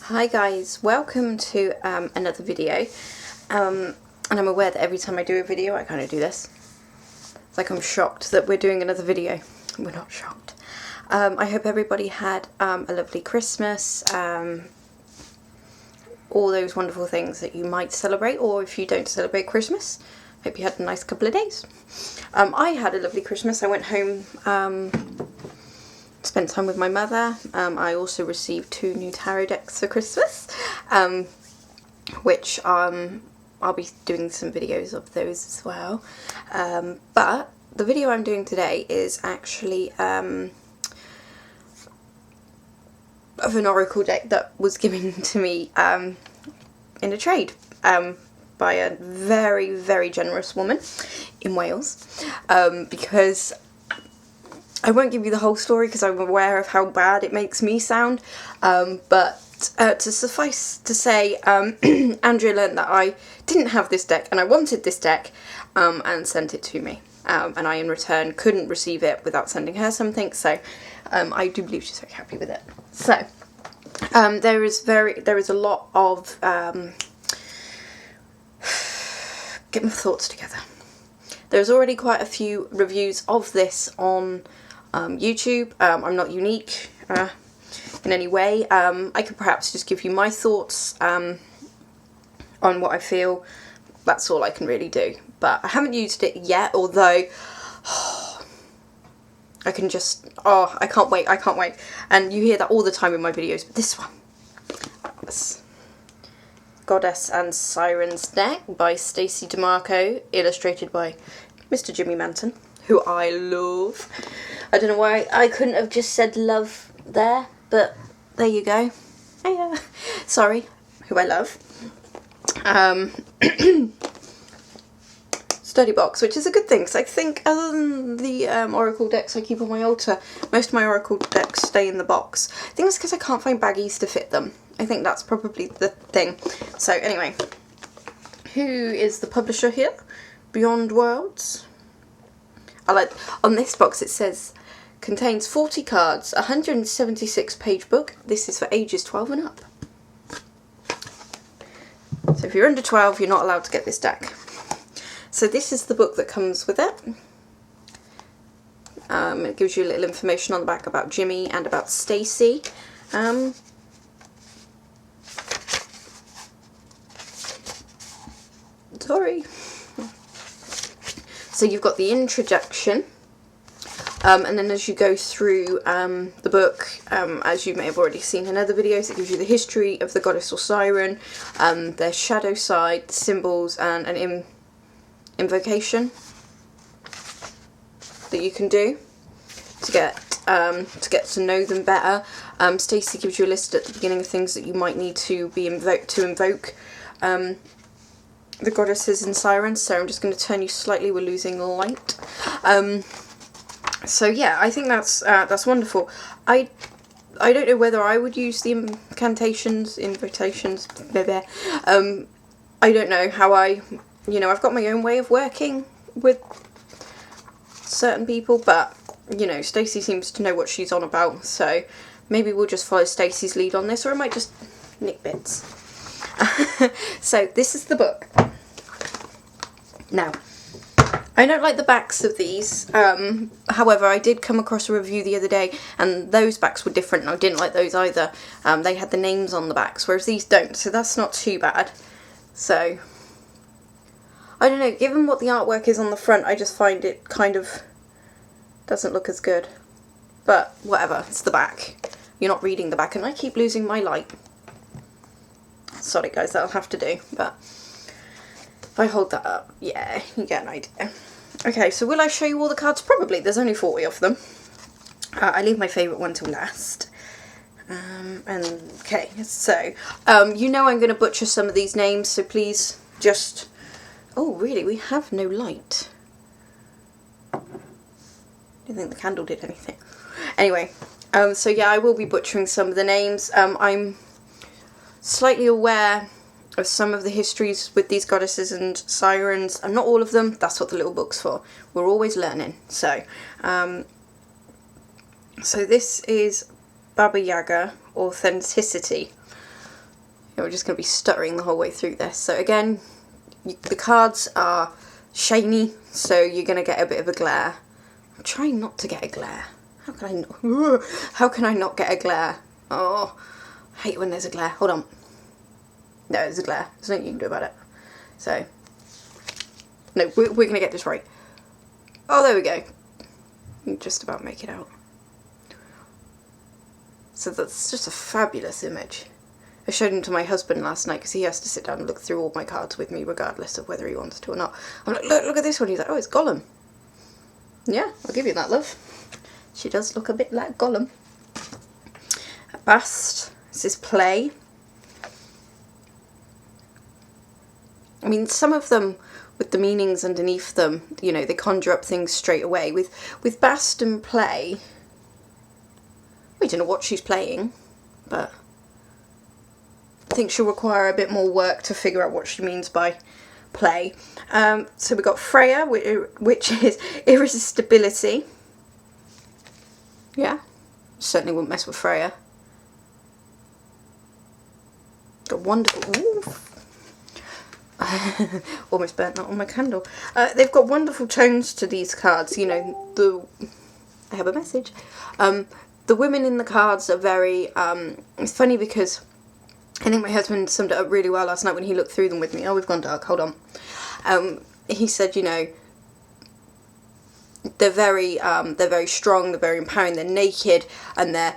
Hi guys, welcome to another video, and I'm aware that every time I do a video I kind of do this. It's like I'm shocked that we're doing another video. We're not shocked. I hope everybody had a lovely Christmas, all those wonderful things that you might celebrate, or if you don't celebrate Christmas, hope you had a nice couple of days. I had a lovely Christmas. I went home, spent time with my mother. I also received 2 new tarot decks for Christmas, which I'll be doing some videos of those as well. But the video I'm doing today is actually of an oracle deck that was given to me in a trade by a very, very generous woman in Wales, because I won't give you the whole story because I'm aware of how bad it makes me sound, but to suffice to say, Andrea learnt that I didn't have this deck and I wanted this deck, and sent it to me, and I in return couldn't receive it without sending her something, so I do believe she's very happy with it. So there is a lot of get my thoughts together. There's already quite a few reviews of this on YouTube. I'm not unique in any way. I could perhaps just give you my thoughts on what I feel. That's all I can really do. But I haven't used it yet, although I can just, I can't wait. And you hear that all the time in my videos, but this one, this Goddess and Sirens deck by Stacey DeMarco, illustrated by Mr. Jimmy Manton, who I love. I don't know why I couldn't have just said love there, but there you go. Hiya. Sorry, who I love. Study box, which is a good thing, because I think other than the oracle decks I keep on my altar, most of my oracle decks stay in the box. I think it's because I can't find baggies to fit them. I think that's probably the thing. So anyway, who is the publisher here? Beyond Worlds. On this box it says, contains 40 cards, 176 page book. This is for ages 12 and up. So if you're under 12, you're not allowed to get this deck. So this is the book that comes with it. It gives you a little information on the back about Jimmy and about Stacey. Sorry. So you've got the introduction, and then as you go through the book, as you may have already seen in other videos, it gives you the history of the goddess or siren, their shadow side, symbols, and an invocation that you can do to get to know them better. Stacey gives you a list at the beginning of things that you might need to be invoke the goddesses and sirens. So I'm just going to turn you slightly, we're losing light. So yeah, I think that's wonderful. I don't know whether I would use the invitations, blah, blah. I don't know how I've got my own way of working with certain people, but Stacey seems to know what she's on about, so maybe we'll just follow Stacey's lead on this, or I might just nick bits. So this is the book. Now, I don't like the backs of these, however I did come across a review the other day and those backs were different and I didn't like those either. They had the names on the backs, whereas these don't, so that's not too bad. So, I don't know, given what the artwork is on the front, I just find it kind of doesn't look as good. But whatever, it's the back. You're not reading the back, and I keep losing my light. Sorry guys, that'll have to do, but if I hold that up, yeah, you get an idea. Okay, so will I show you all the cards? Probably, there's only 40 of them. I leave my favourite one till last. Okay, so, you know I'm going to butcher some of these names, so please just... Oh, really, we have no light. I don't think the candle did anything. Anyway, so yeah, I will be butchering some of the names. I'm slightly aware of some of the histories with these goddesses and sirens, and not all of them. That's what the little book's for. We're always learning. So this is Baba Yaga Authenticity. we're just going to be stuttering the whole way through this. So again, the cards are shiny, so you're going to get a bit of a glare. I'm trying not to get a glare. How can I not? How can I not get a glare? Oh, I hate when there's a glare. Hold on. No, there's a glare. There's nothing you can do about it. So, no, we're going to get this right. Oh, there we go. You can just about make it out. So that's just a fabulous image. I showed him to my husband last night because he has to sit down and look through all my cards with me regardless of whether he wants to or not. I'm like, look at this one. He's like, oh, it's Gollum. Yeah, I'll give you that, love. She does look a bit like Gollum. A bust. This is play. I mean, some of them, with the meanings underneath them, you know, they conjure up things straight away. With bast and play, we don't know what she's playing, but I think she'll require a bit more work to figure out what she means by play. So we've got Freya, which is irresistibility. Yeah, certainly wouldn't mess with Freya. Got wonderful... Ooh. Almost burnt that on my candle. They've got wonderful tones to these cards. You know, I have a message. The women in the cards are very... it's funny because I think my husband summed it up really well last night when he looked through them with me. Oh, we've gone dark. Hold on. He said, you know, they're very strong, they're very empowering, they're naked, and they're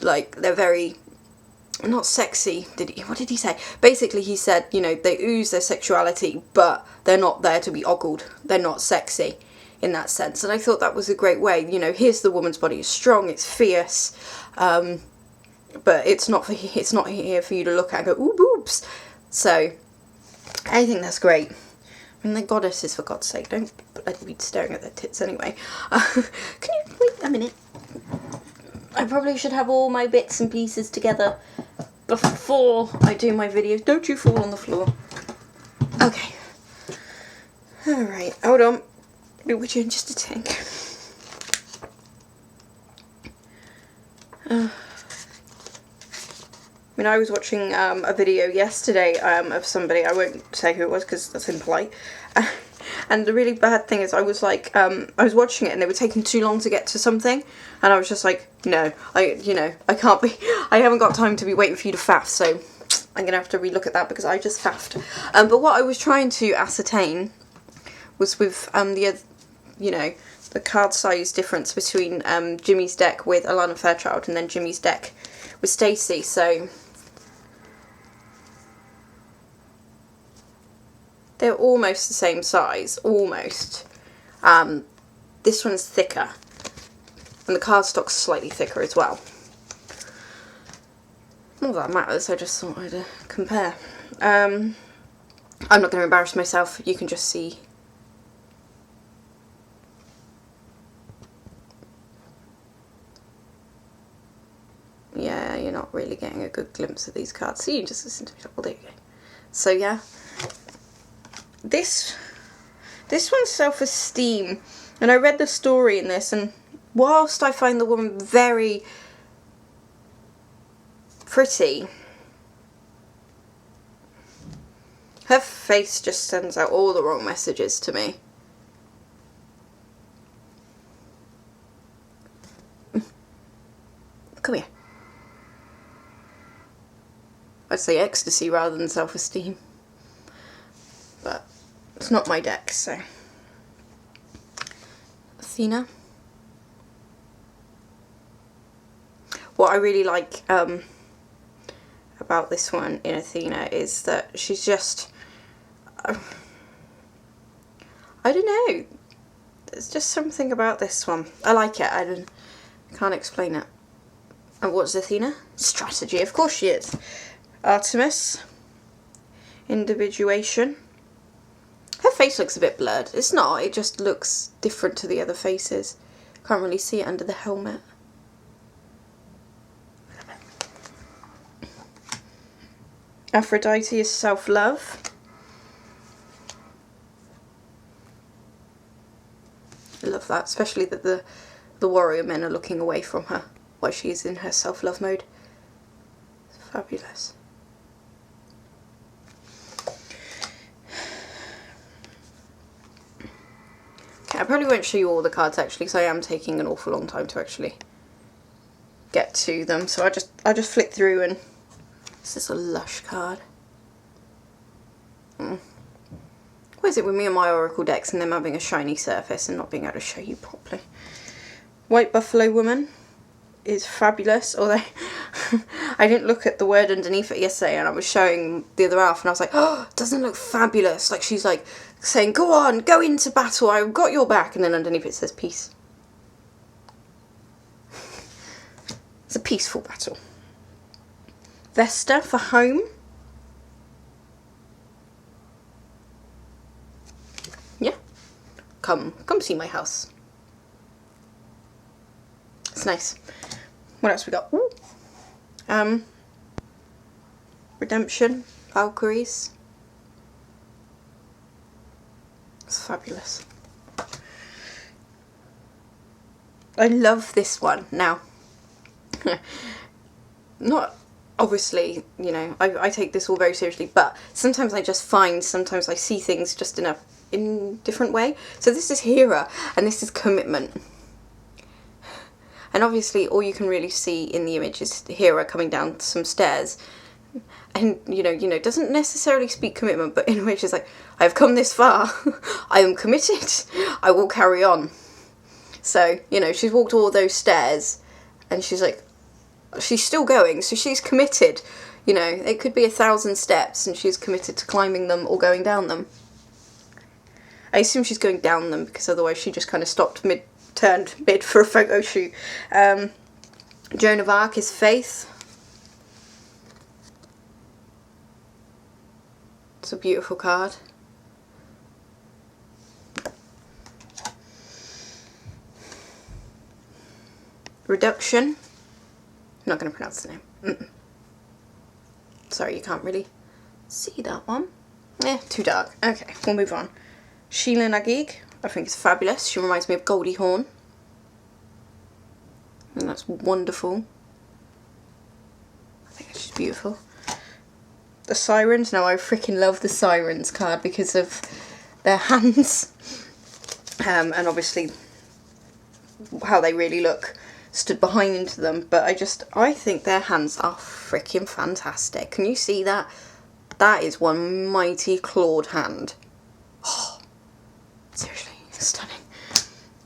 very... not sexy, what did he say? Basically he said, you know, they ooze their sexuality, but they're not there to be ogled. They're not sexy in that sense. And I thought that was a great way. You know, here's the woman's body, it's strong, it's fierce, but it's not here for you to look at and go, ooh, boobs. So I think that's great. I mean, they're goddesses, for God's sake. Don't let me be staring at their tits anyway. Can you wait a minute? I probably should have all my bits and pieces together before I do my videos. Don't you fall on the floor. Okay. Alright, hold on. I'll be with you in just a tick. I mean, I was watching a video yesterday of somebody, I won't say who it was because that's impolite, and the really bad thing is I was like, I was watching it and they were taking too long to get to something, and I was just like, no, I can't be, I haven't got time to be waiting for you to faff, so I'm going to have to relook at that because I just faffed. But what I was trying to ascertain was with the card size difference between Jimmy's deck with Alana Fairchild and then Jimmy's deck with Stacey, so they're almost the same size, almost. This one's thicker, and the cardstock's slightly thicker as well. Not that matters, I just thought I'd compare. I'm not going to embarrass myself, you can just see. Yeah, you're not really getting a good glimpse of these cards, so you can just listen to me talk. Well, there you go. So yeah, this one's self-esteem, and I read the story in this, and whilst I find the woman very pretty, her face just sends out all the wrong messages to me. Come here. I'd say ecstasy rather than self-esteem, but it's not my deck, so. Athena. What I really like about this one in Athena is that she's just, I don't know, there's just something about this one. I like it, I can't explain it. And what's Athena? Strategy, of course she is. Artemis. Individuation. Her face looks a bit blurred. It's not, it just looks different to the other faces. Can't really see it under the helmet. Aphrodite is self-love. I love that, especially that the warrior men are looking away from her while she's in her self-love mode. It's fabulous. Okay, I probably won't show you all the cards actually, because I am taking an awful long time to actually get to them. So I'll just flick through, and this is a Lush card. What is it with me and my Oracle decks and them having a shiny surface and not being able to show you properly? White Buffalo Woman is fabulous, although I didn't look at the word underneath it yesterday, and I was showing the other half and I was like, oh, it doesn't look fabulous. Like, she's like saying, go on, go into battle, I've got your back, and then underneath it says peace. It's a peaceful battle. Vesta for home. Yeah. Come see my house. It's nice. What else we got? Ooh. Redemption, Valkyries. It's fabulous. I love this one. Now, not obviously, you know, I take this all very seriously, but sometimes I just find, sometimes I see things just in a different way. So this is Hera, and this is commitment. And obviously all you can really see in the image is Hera coming down some stairs. And, you know, doesn't necessarily speak commitment, but in which is like, I've come this far, I am committed, I will carry on. So, you know, she's walked all those stairs, and she's like, she's still going, so she's committed. You know, it could be 1,000 steps, and she's committed to climbing them or going down them. I assume she's going down them, because otherwise she just kind of turned mid for a photo shoot. Joan of Arc is faith. It's a beautiful card. Reduction. I'm not going to pronounce the name. Sorry, you can't really see that one. Too dark. Okay, we'll move on. Sheila Nagig. I think it's fabulous. She reminds me of Goldie Hawn. And that's wonderful. I think it's just beautiful. The Sirens. Now, I freaking love the Sirens card because of their hands. And obviously how they really look stood behind them. But I think their hands are freaking fantastic. Can you see that? That is one mighty clawed hand. Oh, seriously, stunning.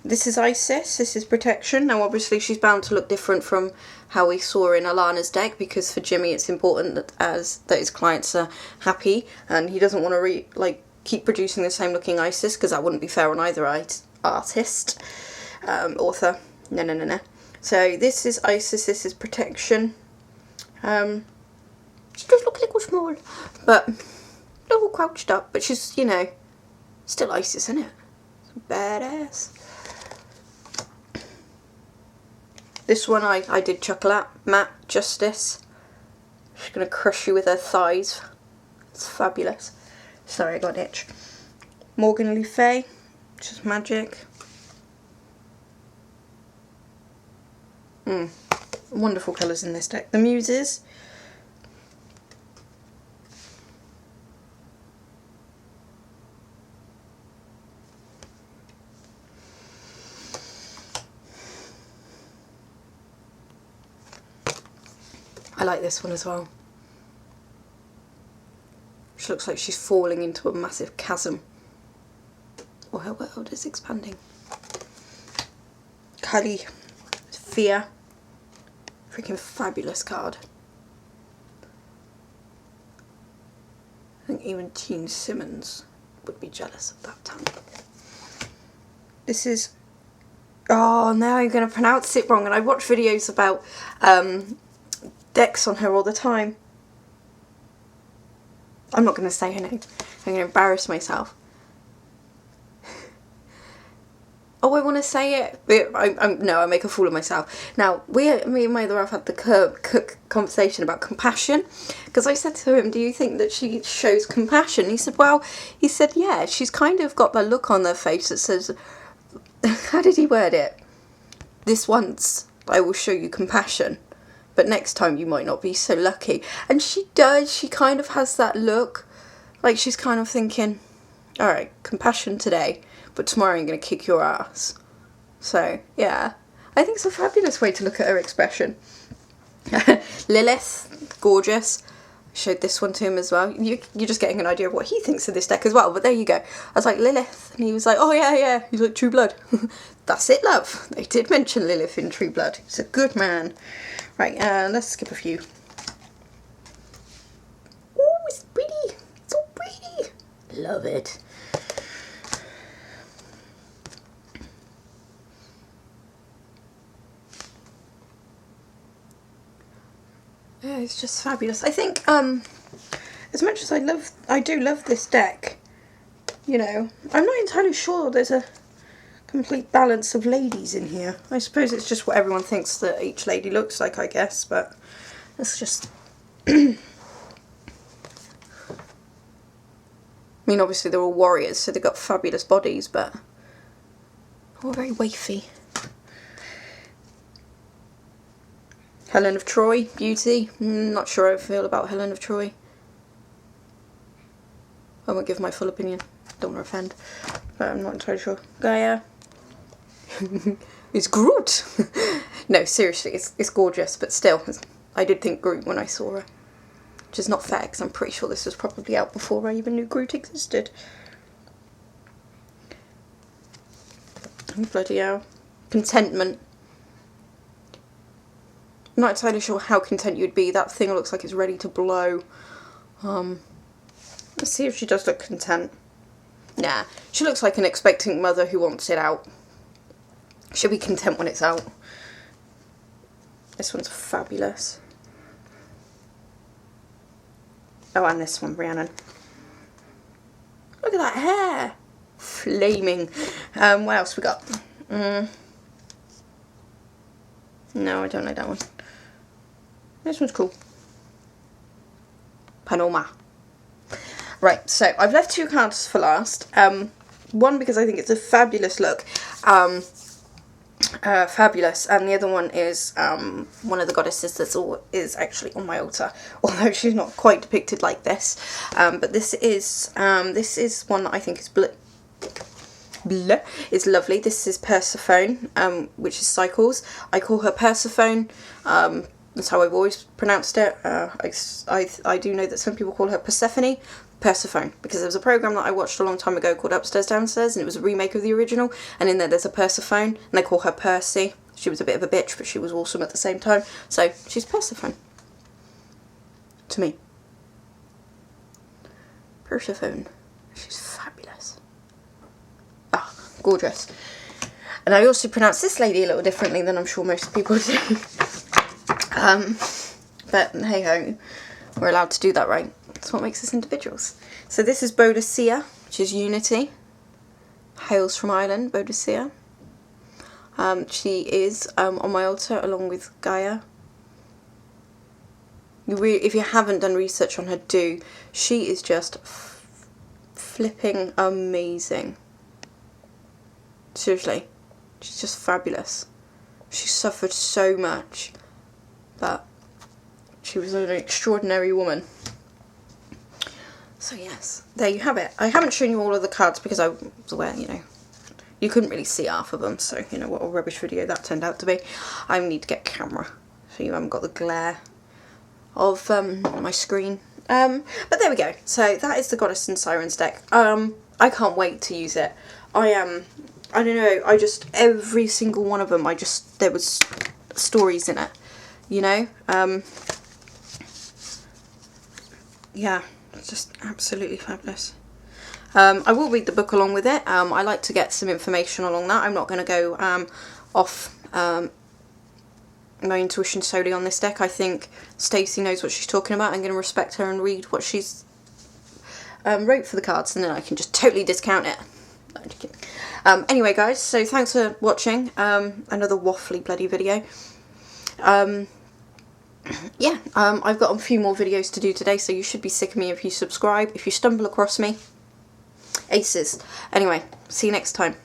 This is Isis, this is protection. Now obviously she's bound to look different from how we saw in Alana's deck, because for Jimmy it's important that his clients are happy, and he doesn't want to keep producing the same looking Isis, because that wouldn't be fair on either artist, author. No. So this is Isis, this is protection. She does look a little small, but a little crouched up, but she's, you know, still Isis, isn't it? Badass. This one I did chuckle at. Matt Justice. She's going to crush you with her thighs. It's fabulous. Sorry, I got an itch. Morgan Le Fay. Just magic. Wonderful colours in this deck. The Muses. I like this one as well. She looks like she's falling into a massive chasm. Or her world is expanding. Kali. Fear. Freaking fabulous card. I think even Gene Simmons would be jealous of that talent. This is... Oh, now I'm going to pronounce it wrong. And I watch videos about... decks on her all the time. I'm not going to say her name. I'm going to embarrass myself. Oh, I want to say it. No, I make a fool of myself. Now, me and my other half had the conversation about compassion, because I said to him, do you think that she shows compassion? He said, well, yeah, she's kind of got that look on her face that says, how did he word it? This once I will show you compassion, but next time you might not be so lucky. And she does. She kind of has that look. Like she's kind of thinking, all right, compassion today, but tomorrow I'm going to kick your ass. So, yeah. I think it's a fabulous way to look at her expression. Lilith, gorgeous. I showed this one to him as well. You're just getting an idea of what he thinks of this deck as well, but there you go. I was like, Lilith, and he was like, oh yeah. He's like, True Blood. That's it, love. They did mention Lilith in True Blood. He's a good man. Right, let's skip a few. Oh, it's pretty. So pretty. Love it. Yeah, it's just fabulous. I think, as much as I do love this deck, you know, I'm not entirely sure there's a complete balance of ladies in here. I suppose it's just what everyone thinks that each lady looks like, I guess, but it's just... I mean, obviously they're all warriors, so they've got fabulous bodies, but all very wafy. Helen of Troy, beauty. Not sure how I feel about Helen of Troy. I won't give my full opinion. Don't want to offend. But I'm not entirely sure. Gaia. It's Groot. No, seriously, it's gorgeous. But still, I did think Groot when I saw her. Which is not fair, because I'm pretty sure this was probably out before I even knew Groot existed. Oh, bloody hell. Contentment. I'm not entirely sure how content you'd be. That thing looks like it's ready to blow. Let's see if she does look content. Nah, she looks like an expectant mother who wants it out. She'll be content when it's out. This one's fabulous. Oh, and this one, Rhiannon. Look at that hair. Flaming. What else we got? No, I don't like that one. This one's cool. Panoma. Right, so I've left two cards for last. One because I think it's a fabulous look. Fabulous, and the other one is one of the goddesses that is actually on my altar, although she's not quite depicted like this. But this is one that I think is it's lovely. This is Persephone, which is Cycles. I call her Persephone. That's how I've always pronounced it. I do know that some people call her Persephone. Persephone, because there was a program that I watched a long time ago called Upstairs Downstairs, and it was a remake of the original, and in there's a Persephone, and they call her Percy. She was a bit of a bitch, but she was awesome at the same time, so she's Persephone to me. Persephone. She's fabulous. Ah, gorgeous. And I also pronounce this lady a little differently than I'm sure most people do. But hey ho, we're allowed to do that, right? That's what makes us individuals. So this is Boadicea, which is Unity. Hails from Ireland, Boadicea. She is on my altar along with Gaia. If you haven't done research on her, do. She is just flipping amazing. Seriously, she's just fabulous. She suffered so much, but she was an extraordinary woman. So yes, there you have it. I haven't shown you all of the cards because I was aware, you know, you couldn't really see half of them, so you know what a rubbish video that turned out to be. I need to get a camera so you haven't got the glare of my screen. But there we go. So that is the Goddess and Sirens deck. I can't wait to use it. I don't know, every single one of them, there was stories in it, you know? Yeah. It's just absolutely fabulous. I will read the book along with it. I like to get some information along that. I'm not going to go off my intuition solely on this deck. I think Stacey knows what she's talking about. I'm going to respect her and read what she's wrote for the cards, and then I can just totally discount it. No, I'm just kidding. Anyway guys, so thanks for watching another waffly bloody video. Yeah, I've got a few more videos to do today, so you should be sick of me if you subscribe. If you stumble across me, aces. Anyway, see you next time.